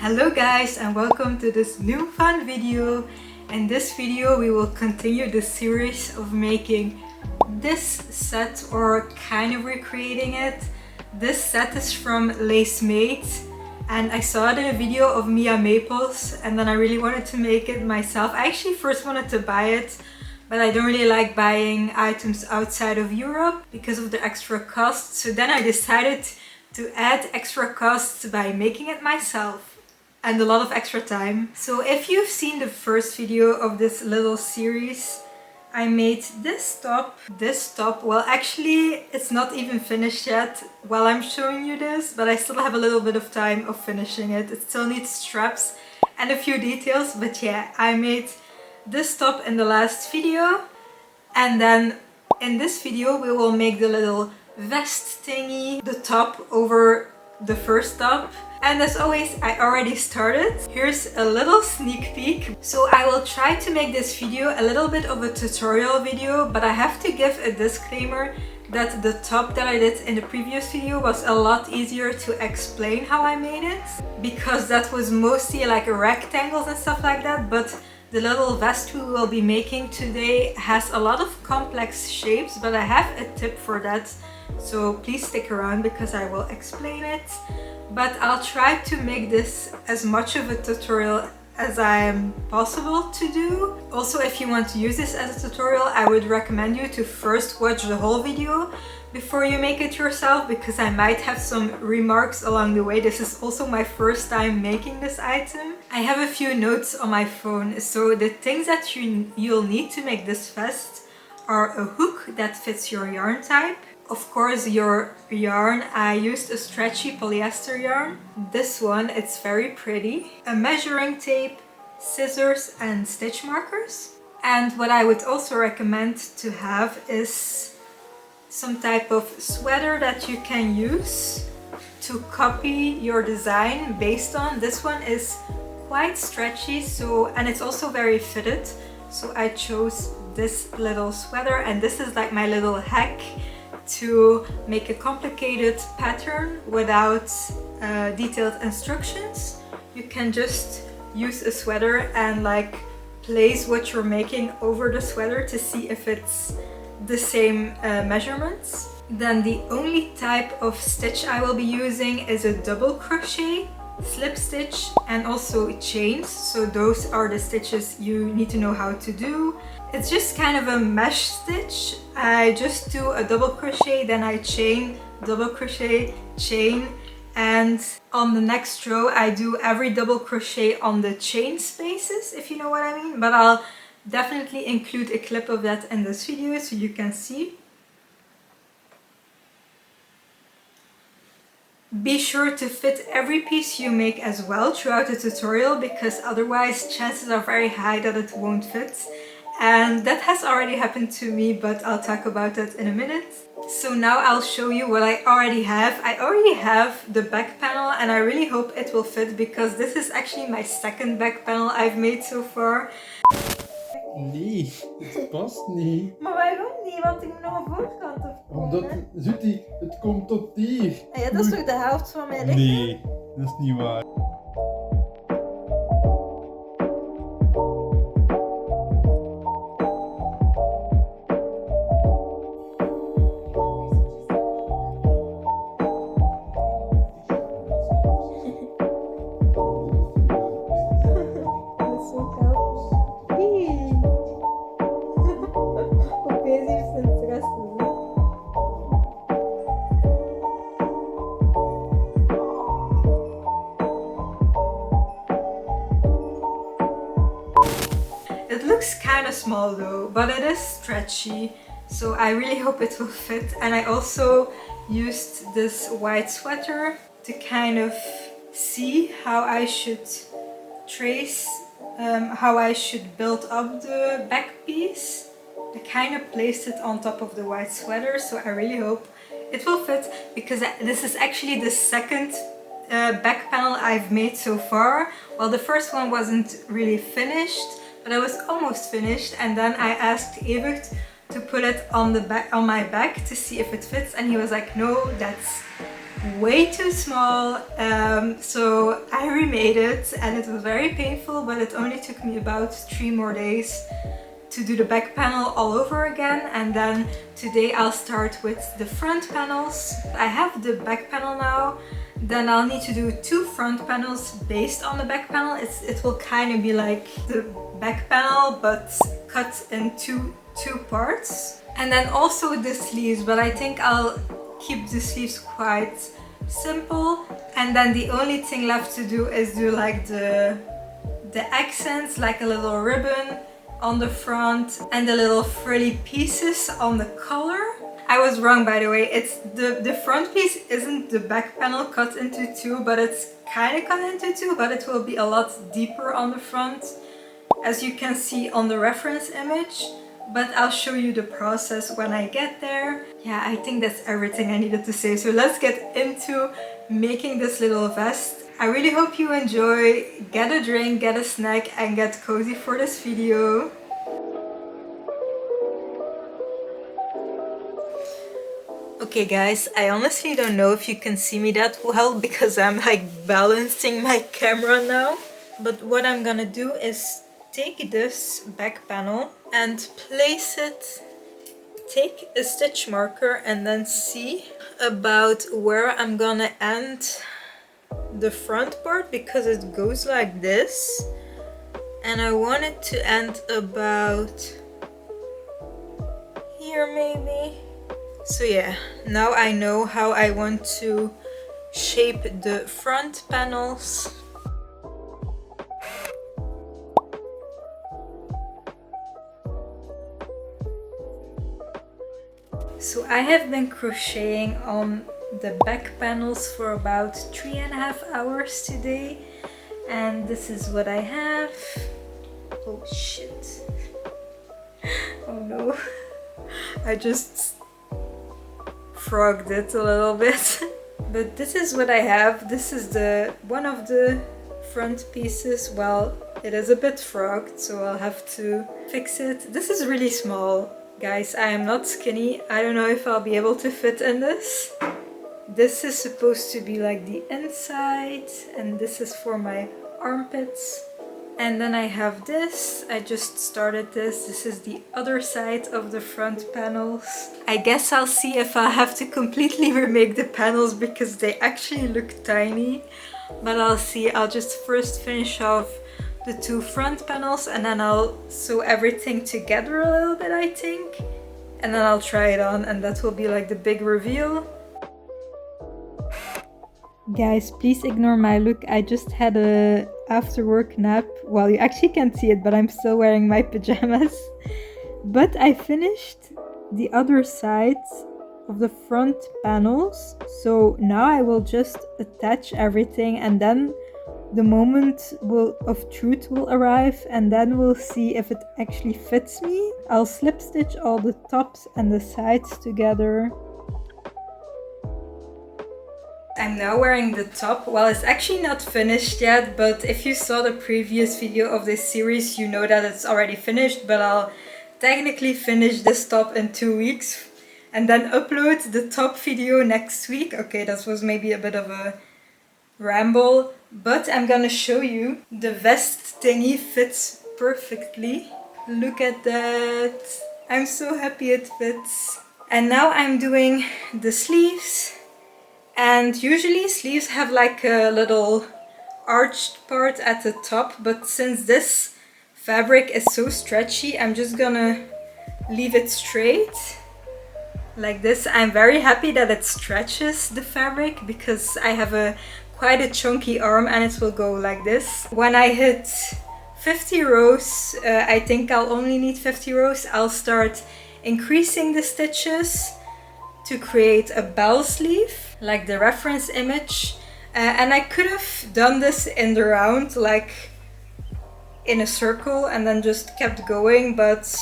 Hello guys, and welcome to this new fun video. In this video we will continue the series of making this set, or kind of recreating it. This set is from Lacemade and I saw it in a video of Mia Maples, and then I really wanted to make it myself. I actually first wanted to buy it, but I don't really like buying items outside of Europe because of the extra cost. So then I decided to add extra costs by making it myself. And a lot of extra time. So if you've seen the first video of this little series, I made this top. Well, actually it's not even finished yet while I'm showing you this, but I still have a little bit of time of finishing it. It still needs straps and a few details, but yeah, I made this top in the last video, and then in this video we will make the little vest thingy, the top over the first top. And as always, I already started. Here's a little sneak peek. So I will try to make this video a little bit of a tutorial video, but I have to give a disclaimer that the top that I did in the previous video was a lot easier to explain how I made it, because that was mostly like rectangles and stuff like that, but the little vest we will be making today has a lot of complex shapes, but I have a tip for that. So please stick around because I will explain it. But I'll try to make this as much of a tutorial as I am possible to do. Also, if you want to use this as a tutorial, I would recommend you to first watch the whole video before you make it yourself, because I might have some remarks along the way. This is also my first time making this item. I have a few notes on my phone. So the things that you'll need to make this vest are a hook that fits your yarn type. Of course, your yarn. I used a stretchy polyester yarn. This one, it's very pretty. A measuring tape, scissors and stitch markers. And what I would also recommend to have is some type of sweater that you can use to copy your design based on. This one is quite stretchy, and it's also very fitted. So I chose this little sweater, and this is like my little hack to make a complicated pattern without detailed instructions. You can just use a sweater and like place what you're making over the sweater to see if it's the same measurements. Then the only type of stitch I will be using is a double crochet, slip stitch and also chains. So those are the stitches you need to know how to do. It's just kind of a mesh stitch. I just do a double crochet, then I chain, double crochet, chain, and on the next row I do every double crochet on the chain spaces, if you know what I mean. But I'll definitely include a clip of that in this video so you can see. Be sure to fit every piece you make as well throughout the tutorial, because otherwise chances are very high that it won't fit. And that has already happened to me, but I'll talk about that in a minute. So now I'll show you what I already have. I already have the back panel and I really hope it will fit, because this is actually my second back panel I've made so far. Nee, het past niet. Maar waarom niet? Want ik moet nog een voorkant opkomen. Omdat, Zutie, het komt tot hier. Ja, dat is toch de helft van mijn lichaam? Nee, dat is niet waar. Kind of small though, but it is stretchy, so I really hope it will fit. And I also used this white sweater to kind of see how I should trace, how I should build up the back piece. I kind of placed it on top of the white sweater, so I really hope it will fit, because this is actually the second back panel I've made so far. Well, the first one wasn't really finished, but I was almost finished, and then I asked Evert to put it on the back, on my back, to see if it fits, and he was like, no, that's way too small, so I remade it and it was very painful, but it only took me about 3 more days to do the back panel all over again. And then today I'll start with the front panels. I have the back panel now, then I'll need to do 2 front panels based on the back panel. It will kind of be like the back panel but cut in two parts. And then also the sleeves, but I think I'll keep the sleeves quite simple. And then the only thing left to do is do like the accents, like a little ribbon on the front and the little frilly pieces on the collar. I was wrong, by the way. It's the front piece isn't the back panel cut into 2, but it's kind of cut into 2, but it will be a lot deeper on the front, as you can see on the reference image. But I'll show you the process when I get there. Yeah, I think that's everything I needed to say. So let's get into making this little vest. I really hope you enjoy. Get a drink, get a snack, and get cozy for this video. Okay guys, I honestly don't know if you can see me that well because I'm like balancing my camera now. But what I'm gonna do is take this back panel and place it, take a stitch marker and then see about where I'm gonna end the front part, because it goes like this and I want it to end about here maybe. So yeah, now I know how I want to shape the front panels. So I have been crocheting on the back panels for about 3.5 hours today, and this is what I have. Oh shit. Oh no. I just frogged it a little bit. But this is what I have. This is the one of the front pieces. Well, it is a bit frogged, so I'll have to fix it. This is really small. Guys, I am not skinny. I don't know if I'll be able to fit in this. This is supposed to be like the inside, and this is for my armpits. And then I have this. I just started this. This is the other side of the front panels. I guess I'll see if I have to completely remake the panels because they actually look tiny. But I'll see. I'll just first finish off the 2 front panels and then I'll sew everything together a little bit, I think. And then I'll try it on and that will be like the big reveal. Guys, please ignore my look. I just had a after work nap. Well, you actually can't see it, but I'm still wearing my pajamas. But I finished the other sides of the front panels. So now I will just attach everything and then the moment of truth will arrive and then we'll see if it actually fits me. I'll slip stitch all the tops and the sides together. I'm now wearing the top. Well, it's actually not finished yet, but if you saw the previous video of this series, you know that it's already finished, but I'll technically finish this top in 2 weeks and then upload the top video next week. Okay, that was maybe a bit of a ramble, but I'm gonna show you. The vest thingy fits perfectly. Look at that. I'm so happy it fits. And now I'm doing the sleeves. And usually sleeves have like a little arched part at the top, but since this fabric is so stretchy, I'm just gonna leave it straight like this. I'm very happy that it stretches the fabric because I have quite a chunky arm and it will go like this. When I hit 50 rows, I think I'll only need 50 rows, I'll start increasing the stitches to create a bell sleeve, like the reference image. And I could have done this in the round, like in a circle, and then just kept going, but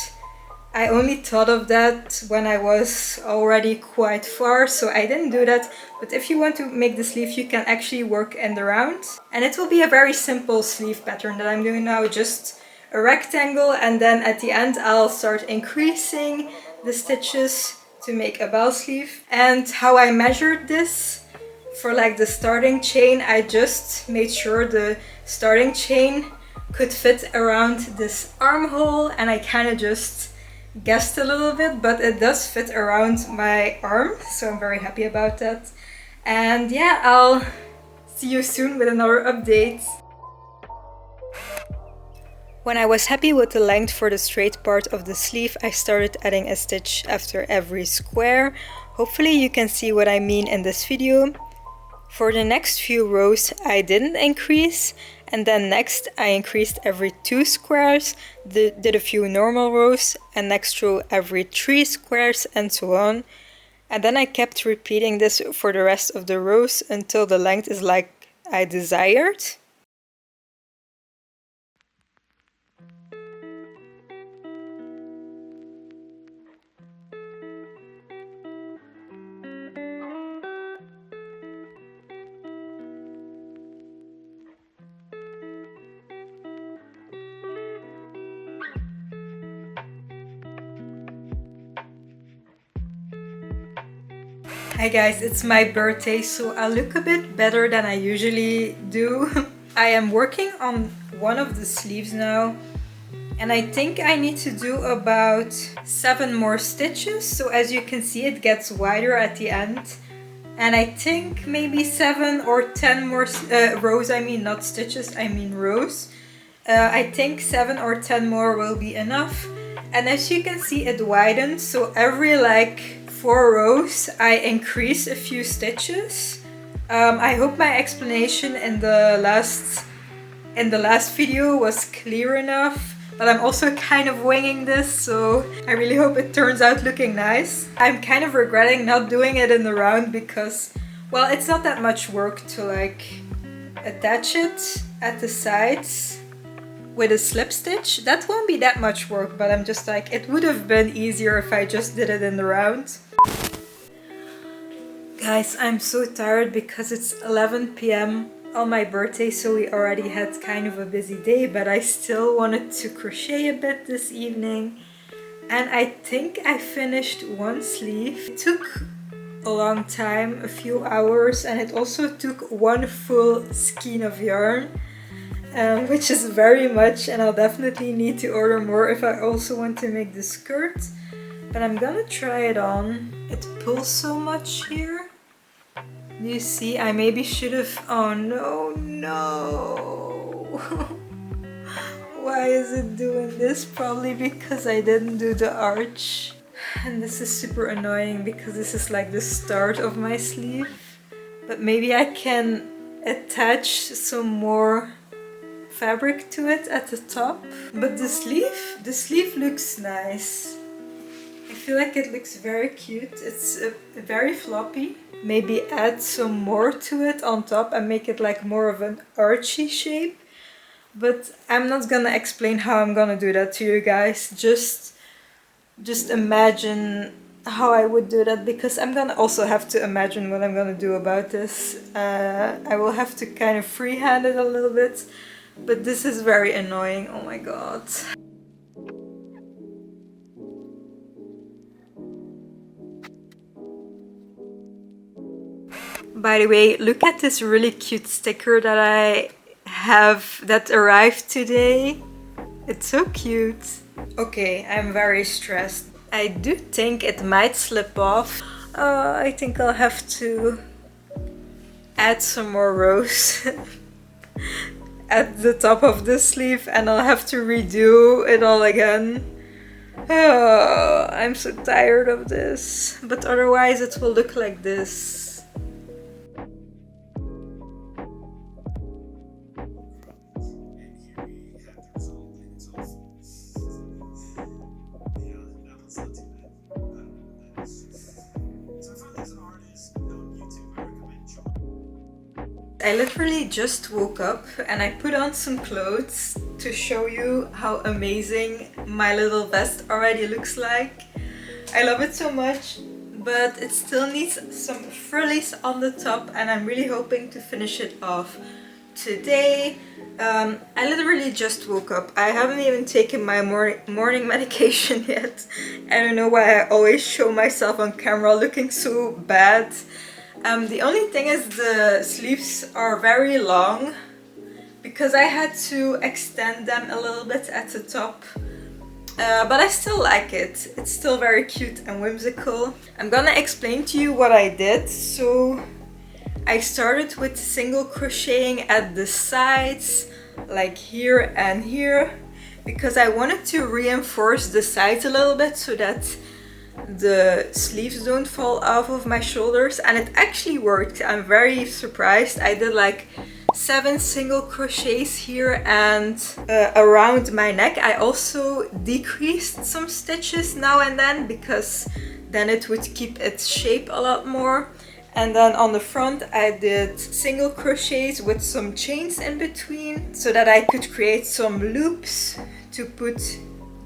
I only thought of that when I was already quite far, so I didn't do that. But if you want to make the sleeve, you can actually work in the round. And it will be a very simple sleeve pattern that I'm doing now, just a rectangle, and then at the end I'll start increasing the stitches to make a bell sleeve. And how I measured this, For like the starting chain, I just made sure the starting chain could fit around this armhole, and I kind of just guessed a little bit, but it does fit around my arm, so I'm very happy about that. And yeah, I'll see you soon with another update. When I was happy with the length for the straight part of the sleeve, I started adding a stitch after every square. Hopefully you can see what I mean in this video. For the next few rows I didn't increase, and then next I increased every 2 squares, did a few normal rows, and next row every 3 squares, and so on. And then I kept repeating this for the rest of the rows until the length is like I desired. Hi guys, it's my birthday, so I look a bit better than I usually do. I am working on one of the sleeves now, and I think I need to do about 7 more stitches. So as you can see, it gets wider at the end, and I think maybe 7 or 10 more rows. I mean not stitches, I mean rows. I think 7 or 10 more will be enough. And as you can see, it widens, so every like 4 rows I increase a few stitches. I hope my explanation in the last video was clear enough, but I'm also kind of winging this, so I really hope it turns out looking nice. I'm kind of regretting not doing it in the round because, well, it's not that much work to like attach it at the sides with a slip stitch. That won't be that much work, but I'm just like, it would have been easier if I just did it in the round. Guys, I'm so tired because it's 11 p.m. on my birthday, so we already had kind of a busy day, but I still wanted to crochet a bit this evening. And I think I finished one sleeve. It took a long time, a few hours, and it also took one full skein of yarn. Which is very much, and I'll definitely need to order more if I also want to make the skirt. But I'm gonna try it on. It pulls so much here. Do you see? I maybe should have... Oh no, no! Why is it doing this? Probably because I didn't do the arch. And this is super annoying because this is like the start of my sleeve. But maybe I can attach some more fabric to it at the top. But the sleeve looks nice. I feel like it looks very cute. It's very floppy. Maybe add some more to it on top and make it like more of an archy shape. But I'm not gonna explain how I'm gonna do that to you guys. Just imagine how I would do that, because I'm gonna also have to imagine what I'm gonna do about this. I will have to kind of freehand it a little bit. But this is very annoying, oh my god. By the way, look at this really cute sticker that I have that arrived today. It's so cute. Okay, I'm very stressed. I do think it might slip off. I think I'll have to add some more rows at the top of the sleeve, and I'll have to redo it all again. Oh, I'm so tired of this. But otherwise it will look like this. I literally just woke up and I put on some clothes to show you how amazing my little vest already looks like. I love it so much, but it still needs some frillies on the top, and I'm really hoping to finish it off today. I literally just woke up. I haven't even taken my morning medication yet. I don't know why I always show myself on camera looking so bad. The only thing is the sleeves are very long because I had to extend them a little bit at the top. But I still like it. It's still very cute and whimsical. I'm gonna explain to you what I did. So I started with single crocheting at the sides, like here and here, because I wanted to reinforce the sides a little bit so that the sleeves don't fall off of my shoulders, and it actually worked. I'm very surprised. I did like 7 single crochets here and around my neck. I also decreased some stitches now and then because then it would keep its shape a lot more. And then on the front I did single crochets with some chains in between so that I could create some loops to put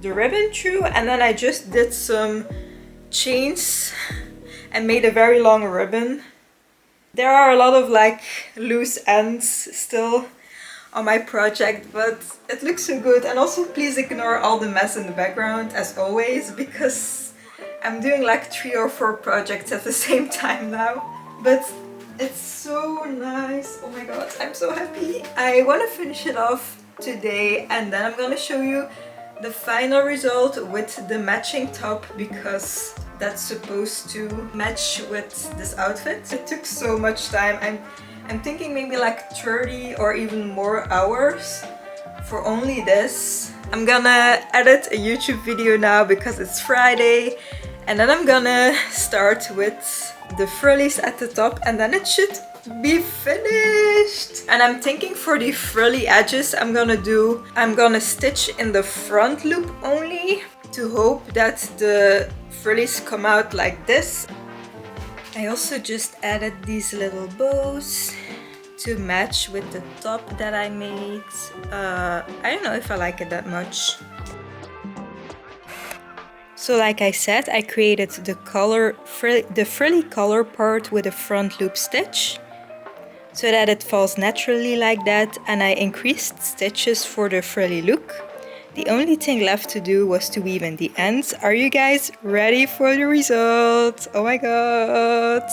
the ribbon through, and then I just did some chains and made a very long ribbon. There are a lot of like loose ends still on my project, but it looks so good. And also please ignore all the mess in the background as always, because I'm doing like 3 or 4 projects at the same time now. But it's so nice. Oh my god, I'm so happy. I want to finish it off today and then I'm gonna show you the final result with the matching top, because that's supposed to match with this outfit. It took so much time. I'm thinking maybe like 30 or even more hours for only this. I'm gonna edit a YouTube video now because it's Friday, and then I'm gonna start with the frillies at the top and then it should be finished. And I'm thinking for the frilly edges I'm gonna stitch in the front loop only to hope that the frillies come out like this. I also just added these little bows to match with the top that I made. I don't know if I like it that much. So like I said, I created the frilly collar part with a front loop stitch so that it falls naturally like that, and I increased stitches for the frilly look. The only thing left to do was to weave in the ends. Are you guys ready for the result? Oh my god!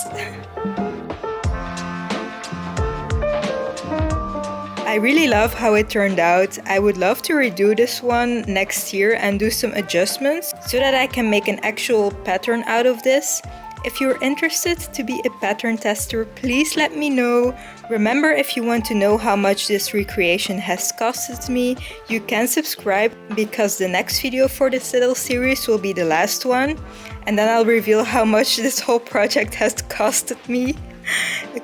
I really love how it turned out. I would love to redo this one next year and do some adjustments so that I can make an actual pattern out of this. If you're interested to be a pattern tester, please let me know. Remember, if you want to know how much this recreation has costed me, you can subscribe, because the next video for this little series will be the last one. And then I'll reveal how much this whole project has costed me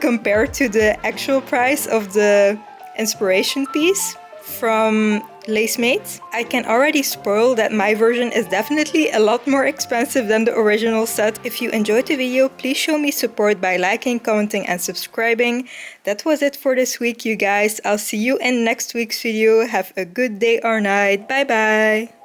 compared to the actual price of the inspiration piece from Lacemade. I can already spoil that my version is definitely a lot more expensive than the original set. If you enjoyed the video, please show me support by liking, commenting and subscribing. That was it for this week, you guys. I'll see you in next week's video. Have a good day or night. Bye bye!